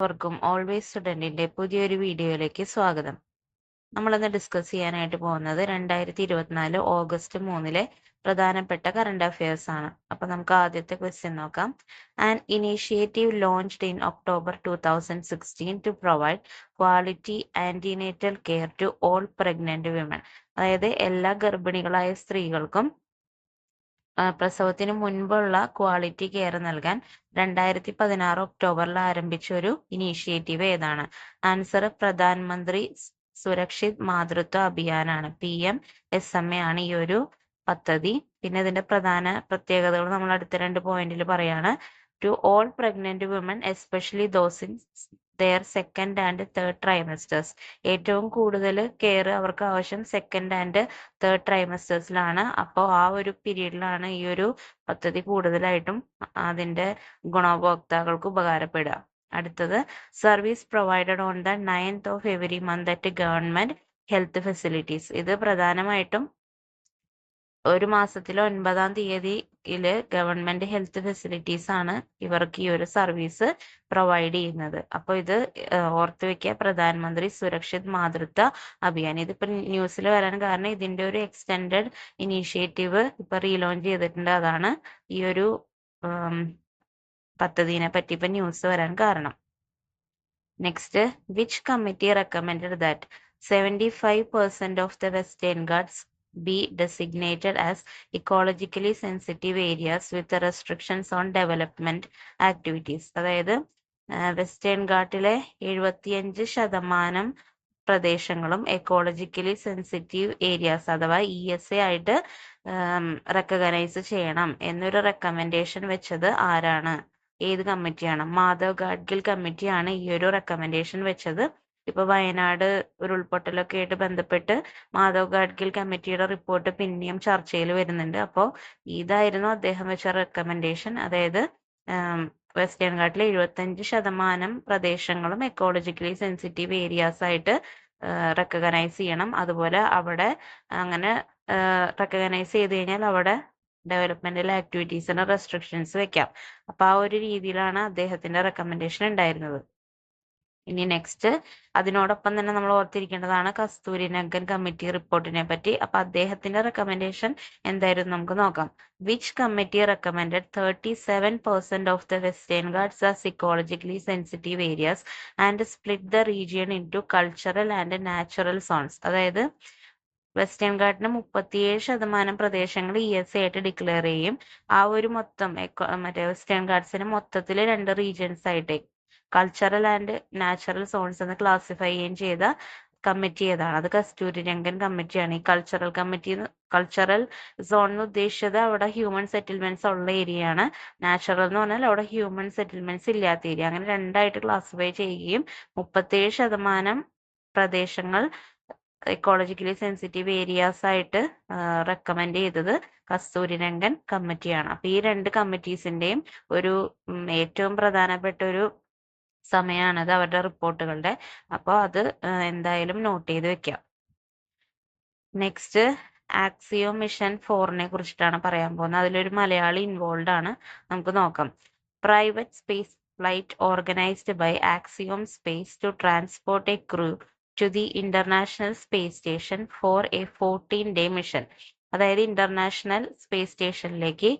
എല്ലാവർക്കും ഓൾവേസ് സ്റ്റുഡന്റിന്റെ പുതിയൊരു വീഡിയോയിലേക്ക് സ്വാഗതം. നമ്മളിന്ന് ഡിസ്കസ് ചെയ്യാനായിട്ട് പോകുന്നത് 2024 ഓഗസ്റ്റ് 3 പ്രധാനപ്പെട്ട കറണ്ട് അഫയേഴ്സ് ആണ്. അപ്പൊ നമുക്ക് ആദ്യത്തെ ക്വസ്റ്റ്യൻ നോക്കാം. An initiative launched in October 2016 to provide quality antenatal care to all pregnant women. അതായത് എല്ലാ ഗർഭിണികളായ സ്ത്രീകൾക്കും പ്രസവത്തിന് മുൻപുള്ള ക്വാളിറ്റി കെയർ നൽകാൻ 2016 ഒക്ടോബറിൽ ആരംഭിച്ച ഒരു ഇനീഷ്യേറ്റീവ് ഏതാണ്? ആൻസർ പ്രധാനമന്ത്രി സുരക്ഷിത് മാതൃത്വ അഭിയാനാണ്. PMSMA ആണ് ഈ ഒരു പദ്ധതി. പിന്നെ ഇതിന്റെ പ്രധാന പ്രത്യേകതകൾ നമ്മൾ അടുത്ത 2 പോയിന്റിൽ പറയാണ്. To all pregnant women especially those in their second and third trimesters. ഏറ്റവും കൂടുതൽ കെയർ അവർക്ക് ആവശ്യം സെക്കൻഡ് ആൻഡ് തേർഡ് ട്രൈമസ്റ്റേഴ്സിലാണ്. അപ്പോൾ ആ ഒരു പീരീഡിലാണ് ഈ ഒരു പദ്ധതി കൂടുതലായിട്ടും അതിന്റെ ഗുണഭോക്താക്കൾക്ക് ഉപകാരപ്പെടുക. അടുത്തത് service provided on the 9th of every month at government health facilities. ഇത് പ്രധാനമായിട്ടും ഒരു മാസത്തിലെ 9ാം തീയതിയില് ഗവൺമെന്റ് ഹെൽത്ത് ഫെസിലിറ്റീസ് ആണ് ഇവർക്ക് ഈ ഒരു സർവീസ് പ്രൊവൈഡ് ചെയ്യുന്നത്. അപ്പൊ ഇത് ഓർത്തു വെക്കുക, പ്രധാനമന്ത്രി സുരക്ഷിത് മാതൃത്വ അഭിയാൻ. ഇതിപ്പോ ന്യൂസിൽ വരാൻ കാരണം ഇതിന്റെ ഒരു എക്സ്റ്റെൻഡഡ് ഇനീഷ്യേറ്റീവ് ഇപ്പൊ റീലോഞ്ച് ചെയ്തിട്ടുണ്ട്. അതാണ് ഈ ഒരു പദ്ധതിനെ പറ്റി ഇപ്പൊ ന്യൂസ് വരാൻ കാരണം. Next, which committee recommended that 75% of the Western Ghats be designated as ecologically sensitive areas with restrictions on development activities. അതായത് വെസ്റ്റേൺ ഘാട്ടിലെ 75% പ്രദേശങ്ങളും എക്കോളജിക്കലി സെൻസിറ്റീവ് ഏരിയാസ് അഥവാ ESA ആയിട്ട് റെക്കഗ്നൈസ് ചെയ്യണം എന്നൊരു റെക്കമെൻഡേഷൻ വെച്ചത് ആരാണ്? ഏത് കമ്മിറ്റിയാണ്? മാധവ് ഗാഡ്ഗിൽ കമ്മിറ്റിയാണ് ഈ ഒരു റെക്കമെൻഡേഷൻ വെച്ചത്. ഇപ്പൊ വയനാട് ഉരുൾപൊട്ടലൊക്കെ ആയിട്ട് ബന്ധപ്പെട്ട് മാധവ് ഗാഡ്ഗിൽ കമ്മിറ്റിയുടെ റിപ്പോർട്ട് പിന്നെയും ചർച്ചയിൽ വരുന്നുണ്ട്. അപ്പോൾ ഇതായിരുന്നു അദ്ദേഹം വെച്ച റെക്കമെൻഡേഷൻ. അതായത് വെസ്റ്റേൺ ഘാട്ടിലെ 75% പ്രദേശങ്ങളും എക്കോളജിക്കലി സെൻസിറ്റീവ് ഏരിയാസ് ആയിട്ട് റെക്കഗ്നൈസ് ചെയ്യണം. അതുപോലെ അവിടെ അങ്ങനെ റെക്കഗ്നൈസ് ചെയ്ത് കഴിഞ്ഞാൽ അവിടെ ഡെവലപ്മെന്റൽ ആക്ടിവിറ്റീസിന് റെസ്ട്രിക്ഷൻസ് വെക്കാം. അപ്പൊ ആ ഒരു രീതിയിലാണ് അദ്ദേഹത്തിന്റെ റെക്കമെൻഡേഷൻ ഉണ്ടായിരുന്നത്. ഇനി നെക്സ്റ്റ്, അതിനോടൊപ്പം തന്നെ നമ്മൾ ഓർത്തിരിക്കേണ്ടതാണ് കസ്തൂരിരംഗൻ കമ്മിറ്റി റിപ്പോർട്ടിനെ പറ്റി. അപ്പൊ അദ്ദേഹത്തിന്റെ റെക്കമെൻഡേഷൻ എന്തായിരുന്നു നമുക്ക് നോക്കാം. Which committee recommended 37% of the Western Ghats as ecologically sensitive areas and split the region into cultural and natural zones. അതായത് വെസ്റ്റേൺ ഗാട്ടിന് 37% പ്രദേശങ്ങൾ ESA ആയിട്ട് ഡിക്ലെയർ ചെയ്യും. ആ ഒരു മൊത്തം മറ്റേ വെസ്റ്റേൺ ഗാട്സിന് മൊത്തത്തിൽ 2 റീജിയൻസ് ആയിട്ട് കൾച്ചറൽ ആൻഡ് നാച്ചുറൽ സോൺസ് എന്ന് ക്ലാസിഫൈ ചെയ്ത കമ്മിറ്റി ഏതാണ്? അത് കസ്തൂരിരംഗൻ കമ്മിറ്റിയാണ്. ഈ കൾച്ചറൽ സോൺ എന്ന് ഉദ്ദേശിച്ചത് അവിടെ ഹ്യൂമൻ സെറ്റിൽമെന്റ്സ് ഉള്ള ഏരിയ ആണ്. നാച്ചുറൽ എന്ന് പറഞ്ഞാൽ അവിടെ ഹ്യൂമൻ സെറ്റിൽമെന്റ്സ് ഇല്ലാത്ത ഏരിയ. അങ്ങനെ രണ്ടായിട്ട് ക്ലാസിഫൈ ചെയ്യുകയും 37% പ്രദേശങ്ങൾ എക്കോളജിക്കലി സെൻസിറ്റീവ് ഏരിയാസ് ആയിട്ട് റെക്കമെൻഡ് ചെയ്തത് കസ്തൂരിരംഗൻ കമ്മിറ്റിയാണ്. അപ്പൊ ഈ 2 കമ്മിറ്റീസിന്റെയും ഒരു ഏറ്റവും പ്രധാനപ്പെട്ട ഒരു സമയമാണത് അവരുടെ റിപ്പോർട്ടുകളുടെ. അപ്പോൾ അത് എന്തായാലും നോട്ട് ചെയ്ത് വെക്കാം. നെക്സ്റ്റ്, ആക്സിയോ മിഷൻ 4നെ കുറിച്ചിട്ടാണ് പറയാൻ പോകുന്നത്. അതിലൊരു മലയാളി ഇൻവോൾവ് ആണ്. നമുക്ക് നോക്കാം. Private space flight organised by Axiom Space to transport a crew to the International Space Station for a 14-day mission. അതായത് ഇന്റർനാഷണൽ സ്പേസ് സ്റ്റേഷനിലേക്ക്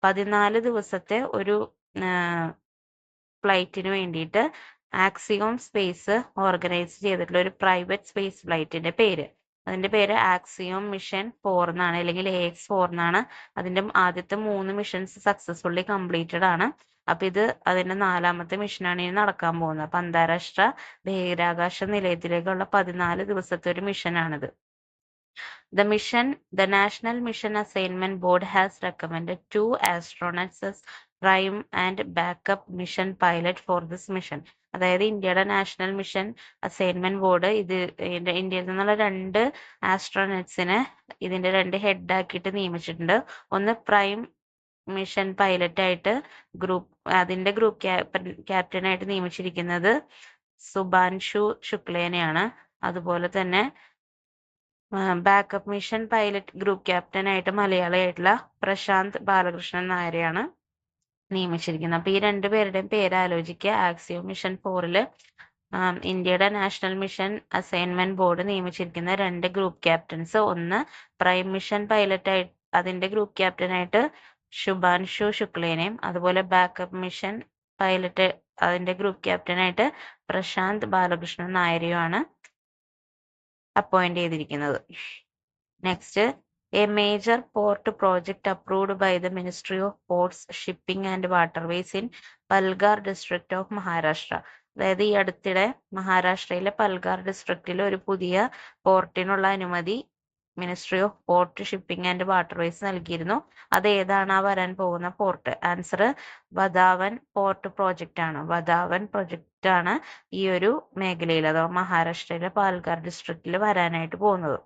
14 ദിവസത്തെ ഒരു ഫ്ലൈറ്റിന് വേണ്ടിയിട്ട് ആക്സിയോം സ്പേസ് ഓർഗനൈസ് ചെയ്തിട്ടുള്ള ഒരു പ്രൈവറ്റ് സ്പേസ് ഫ്ലൈറ്റിന്റെ പേര്. അതിന്റെ പേര് ആക്സിയോം മിഷൻ 4 എന്നാണ്, അല്ലെങ്കിൽ AX4 എന്നാണ്. അതിന്റെ ആദ്യത്തെ 3 മിഷൻസ് സക്സസ്ഫുള്ളി കംപ്ലീറ്റഡ് ആണ്. അപ്പൊ ഇത് അതിന്റെ 4ാമത്തെ മിഷനാണ് ഇനി നടക്കാൻ പോകുന്നത്. അപ്പൊ അന്താരാഷ്ട്ര ബഹിരാകാശ നിലയത്തിലേക്കുള്ള 14 ദിവസത്തെ ഒരു മിഷനാണിത്. The National Mission Assignment Board has recommended 2 astronauts as prime and backup mission pilot for this mission. അതായത് ഇന്ത്യയുടെ നാഷണൽ മിഷൻ അസൈൻമെന്റ് ബോർഡ് ഇന്ത്യയിൽ നിന്നുള്ള 2 ആസ്ട്രോനട്സിനെ ഇതിന്റെ 2 ഹെഡ് ആക്കിയിട്ട് നിയമിച്ചിട്ടുണ്ട്. ഒന്ന് പ്രൈം മിഷൻ പൈലറ്റ് ആയിട്ട് അതിന്റെ ഗ്രൂപ്പ് ക്യാപ്റ്റനായിട്ട് നിയമിച്ചിരിക്കുന്നത് സുഭാൻഷു ശുക്ലേനെയാണ്. അതുപോലെ തന്നെ backup mission pilot group captain ആയിട്ട് മലയാളിയായിട്ടുള്ള പ്രശാന്ത് ബാലകൃഷ്ണൻ നായരെയാണ് നിയമിച്ചിരിക്കുന്നത്. അപ്പൊ ഈ രണ്ടുപേരുടെയും പേര് ആലോചിക്കുക. ആക്സിയോ മിഷൻ 4 ഇന്ത്യയുടെ നാഷണൽ മിഷൻ അസൈൻമെന്റ് ബോർഡ് നിയമിച്ചിരിക്കുന്ന 2 ഗ്രൂപ്പ് ക്യാപ്റ്റൻസ്. ഒന്ന് പ്രൈം മിഷൻ പൈലറ്റ് ആയിട്ട് അതിന്റെ ഗ്രൂപ്പ് ക്യാപ്റ്റനായിട്ട് ശുഭാൻഷു ശുക്ലേനെയും അതുപോലെ ബാക്കപ്പ് മിഷൻ പൈലറ്റ് അതിന്റെ ഗ്രൂപ്പ് ക്യാപ്റ്റനായിട്ട് പ്രശാന്ത് ബാലകൃഷ്ണൻ നായരെയുമാണ് അപ്പോയിന്റ് ചെയ്തിരിക്കുന്നത്. Next, a major port project approved by the ministry of ports, shipping and waterways in Palghar district of Maharashtra. അതായത് ഈ അടുത്തിടെ മഹാരാഷ്ട്രയിലെ പൽഗാർ ഡിസ്ട്രിക്റ്റിൽ ഒരു പുതിയ പോർട്ടിനുള്ള അനുമതി ministry of port, shipping and waterways നൽകിയിരുന്നു. അത് ഏതാണ് ആ വരാൻ പോകുന്ന port? Answer Vadhavan port project ആണ്. വധാവൻ പ്രൊജക്റ്റ് ആണ് ഈ ഒരു മേഖലയിൽ അഥവാ മഹാരാഷ്ട്രയിലെ പാൽഘർ ഡിസ്ട്രിക്റ്റിൽ വരാനായിട്ട് പോകുന്നത്.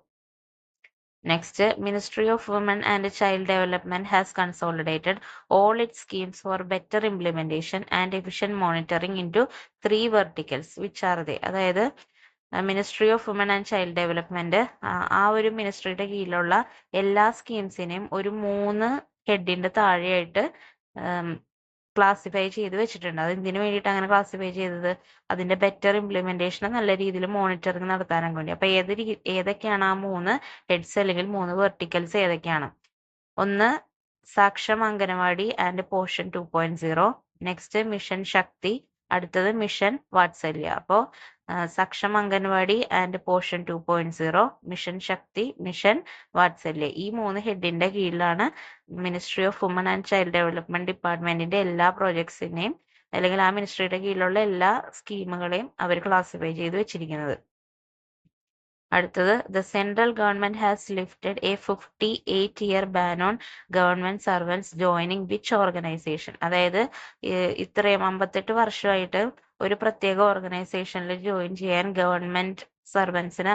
Next, ministry of women and child development has consolidated all its schemes for better implementation and efficient monitoring into 3 verticals. Which are they? അതായത് ministry of women and child development ആ ഒരു മിനിസ്ട്രിയുടെ കീഴിലുള്ള എല്ലാ സ്കീംസിനെയും ഒരു 3 ഹെഡിന്റെ താഴെയായിട്ട് ക്ലാസിഫൈ ചെയ്ത് വെച്ചിട്ടുണ്ട്. അത് എന്തിനു വേണ്ടിയിട്ട് അങ്ങനെ ക്ലാസിഫൈ ചെയ്തത്? അതിന്റെ ബെറ്റർ ഇംപ്ലിമെന്റേഷൻ നല്ല രീതിയിൽ മോണിറ്ററിംഗ് നടത്താനും വേണ്ടി. അപ്പൊ ഏതൊക്കെയാണ് ആ 3 ഹെഡ്സ് അല്ലെങ്കിൽ 3 വെർട്ടിക്കൽസ് ഏതൊക്കെയാണ്? ഒന്ന് Saksham Anganwadi and Poshan 2.0, next mission Shakti, അടുത്തത് മിഷൻ വാത്സല്യ. അപ്പോ Saksham Anganwadi and Poshan 2.0, mission Shakti, mission Vatsalya, ഈ 3 ഹെഡിന്റെ കീഴിലാണ് ministry of women and child development ഡിപ്പാർട്ട്മെന്റിന്റെ എല്ലാ പ്രോജക്ട്സിനെയും അല്ലെങ്കിൽ ആ മിനിസ്ട്രിയുടെ കീഴിലുള്ള എല്ലാ സ്കീമുകളെയും അവർ ക്ലാസിഫൈ ചെയ്ത് വെച്ചിരിക്കുന്നത്. അടുത്തത്, the central government has lifted A 58-year ban on government servants joining which organisation. അതായത് ഇത്രയും 58 വർഷമായിട്ട് ഒരു പ്രത്യേക ഓർഗനൈസേഷനിൽ ജോയിൻ ചെയ്യാൻ ഗവൺമെന്റ് സർവൻസിന്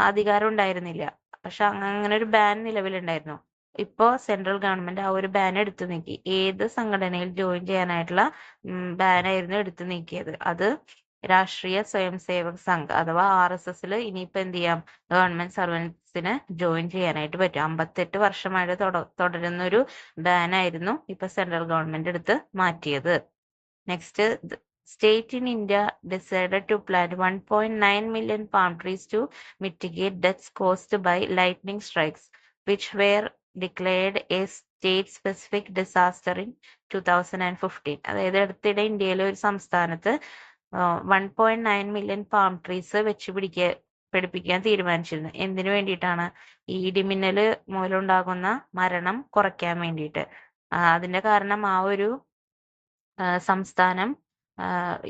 അധികാരം ഉണ്ടായിരുന്നില്ല. പക്ഷെ അങ്ങനെ ഒരു ബാൻ നിലവിലുണ്ടായിരുന്നു. ഇപ്പോ സെൻട്രൽ ഗവൺമെന്റ് ആ ഒരു ബാൻ എടുത്തു നീക്കി. ഏത് സംഘടനയിൽ ജോയിൻ ചെയ്യാനായിട്ടുള്ള ബാനായിരുന്നു എടുത്തു നീക്കിയത്? അത് രാഷ്ട്രീയ സ്വയം സേവക് സംഘ് അഥവാ RSSൽ ഇനിയിപ്പോ എന്ത് ചെയ്യാം? ഗവൺമെന്റ് സർവൻസിന് ജോയിൻ ചെയ്യാനായിട്ട് പറ്റും. 58 വർഷമായിട്ട് തുടരുന്ന ഒരു ബാനായിരുന്നു ഇപ്പൊ സെൻട്രൽ ഗവൺമെന്റ് എടുത്ത് മാറ്റിയത്. Next, state in India decided to plant 1.9 million palm trees to mitigate deaths caused by lightning strikes, which were declared a state specific disaster in 2015. അതായത് അടുത്തിടെ ഇന്ത്യയിലെ ഒരു സംസ്ഥാനത്ത് 1.9 million പാം ട്രീസ് പിടിപ്പിക്കാൻ തീരുമാനിച്ചിരുന്നു. എന്തിനു വേണ്ടിയിട്ടാണ്? ഈ ഇടിമിന്നല് മൂലമുണ്ടാകുന്ന മരണം കുറയ്ക്കാൻ വേണ്ടിയിട്ട്. അതിന്റെ കാരണം ആ ഒരു സംസ്ഥാനം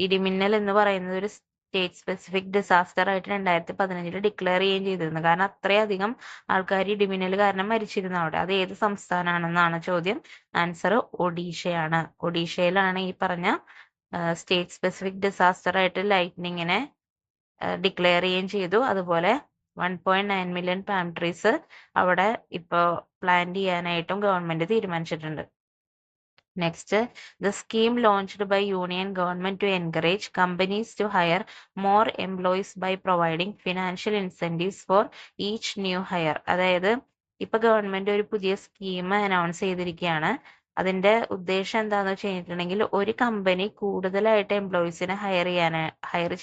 ഇടിമിന്നൽ എന്ന് പറയുന്നത് ഒരു സ്റ്റേറ്റ് സ്പെസിഫിക് ഡിസാസ്റ്റർ ആയിട്ട് 2015 ഡിക്ലെയർ ചെയ്യുകയും ചെയ്തിരുന്നു. കാരണം അത്രയധികം ആൾക്കാർ ഇടിമിന്നൽ കാരണം മരിച്ചിരുന്നു അവിടെ. അത് ഏത് സംസ്ഥാനമാണെന്നാണ് ചോദ്യം. ആൻസർ ഒഡീഷയാണ്. ഒഡീഷയിലാണ് ഈ പറഞ്ഞ സ്റ്റേറ്റ് സ്പെസിഫിക് ഡിസാസ്റ്റർ ആയിട്ട് ലൈറ്റ്നിങ്ങിനെ ഡിക്ലെയർ ചെയ്യുകയും ചെയ്തു. അതുപോലെ 1.9 million പാം ട്രീസ് അവിടെ ഇപ്പോൾ പ്ലാന്റ് ചെയ്യാനായിട്ടും ഗവൺമെന്റ് തീരുമാനിച്ചിട്ടുണ്ട്. Next, the scheme launched by Union government to encourage companies to hire more employees by providing financial incentives for each new hire. അതായത് ഇപ്പൊ ഗവൺമെന്റ് ഒരു പുതിയ സ്കീം അനൗൺസ് ചെയ്തിരിക്കുകയാണ്. അതിന്റെ ഉദ്ദേശം എന്താണെന്ന് വെച്ചിട്ടുണ്ടെങ്കിൽ ഒരു കമ്പനി കൂടുതലായിട്ട് എംപ്ലോയീസിനെ ഹയർ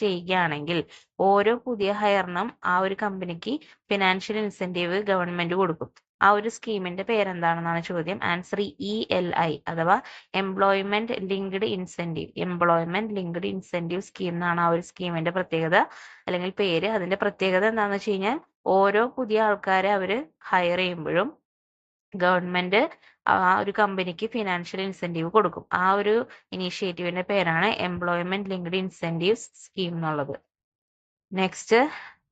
ചെയ്യുകയാണെങ്കിൽ ഓരോ പുതിയ ഹയറിനും ആ ഒരു കമ്പനിക്ക് ഫിനാൻഷ്യൽ ഇൻസെന്റീവ് ഗവൺമെന്റ് കൊടുക്കും. ആ ഒരു സ്കീമിന്റെ പേരെന്താണെന്നാണ് ചോദ്യം. ആൻസർ ELI അഥവാ employment linked incentive. Employment linked incentive scheme എന്നാണ് ആ ഒരു സ്കീമിന്റെ പ്രത്യേകത അല്ലെങ്കിൽ പേര്. അതിന്റെ പ്രത്യേകത എന്താണെന്ന് വെച്ച് കഴിഞ്ഞാൽ ഓരോ പുതിയ ആൾക്കാരെ അവര് ഹയർ ചെയ്യുമ്പോഴും ഗവൺമെന്റ് ആ ഒരു കമ്പനിക്ക് ഫിനാൻഷ്യൽ ഇൻസെന്റീവ് കൊടുക്കും. ആ ഒരു ഇനീഷ്യേറ്റീവിന്റെ പേരാണ് എംപ്ലോയ്മെന്റ് ലിങ്ക്ഡ് ഇൻസെന്റീവ് സ്കീം എന്നുള്ളത്. നെക്സ്റ്റ്,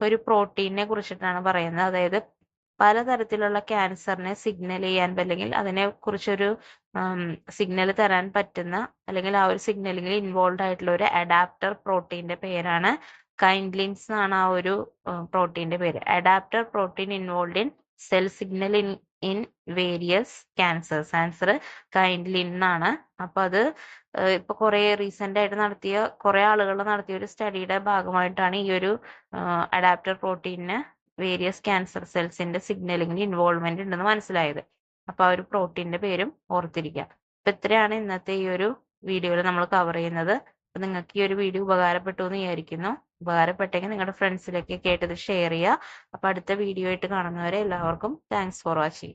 ഒരു പ്രോട്ടീനെ കുറിച്ചിട്ടാണ് പറയുന്നത്. അതായത് പലതരത്തിലുള്ള ക്യാൻസറിനെ സിഗ്നൽ ചെയ്യാൻ അല്ലെങ്കിൽ അതിനെ കുറിച്ചൊരു സിഗ്നൽ തരാൻ പറ്റുന്ന അല്ലെങ്കിൽ ആ ഒരു സിഗ്നലിംഗിൽ ഇൻവോൾവ് ആയിട്ടുള്ള ഒരു അഡാപ്റ്റർ പ്രോട്ടീന്റെ പേരാണ് കൈൻഡ്ലിൻസ് എന്നാണ് ആ ഒരു പ്രോട്ടീന്റെ പേര്. Adapter protein involve in cell signal in various cancers. Answer kindlin എന്നാണ്. അപ്പൊ അത് ഇപ്പൊ കുറെ റീസെന്റ് ആയിട്ട് കുറെ ആളുകൾ നടത്തിയ ഒരു സ്റ്റഡിയുടെ ഭാഗമായിട്ടാണ് ഈ ഒരു അഡാപ്റ്റർ പ്രോട്ടീനിന് വേരിയസ് ക്യാൻസർ സെൽസിന്റെ സിഗ്നലിംഗിൽ ഇൻവോൾവ്മെന്റ് ഉണ്ടെന്ന് മനസ്സിലായത്. അപ്പൊ ആ ഒരു പ്രോട്ടീന്റെ പേരും ഓർത്തിരിക്കുക. അപ്പൊ ഇത്രയാണ് ഇന്നത്തെ ഈ ഒരു വീഡിയോയിൽ നമ്മൾ കവർ ചെയ്യുന്നത്. അപ്പൊ നിങ്ങൾക്ക് ഈ ഒരു വീഡിയോ ഉപകാരപ്പെട്ടു എന്ന് വിചാരിക്കുന്നു. ഉപകാരപ്പെട്ടെങ്കിൽ നിങ്ങളുടെ ഫ്രണ്ട്സിലേക്ക് കേട്ടത് ഷെയർ ചെയ്യുക. അപ്പൊ അടുത്ത വീഡിയോ ആയിട്ട് കാണുന്നവരെ എല്ലാവർക്കും താങ്ക്സ് ഫോർ വാച്ചിങ്.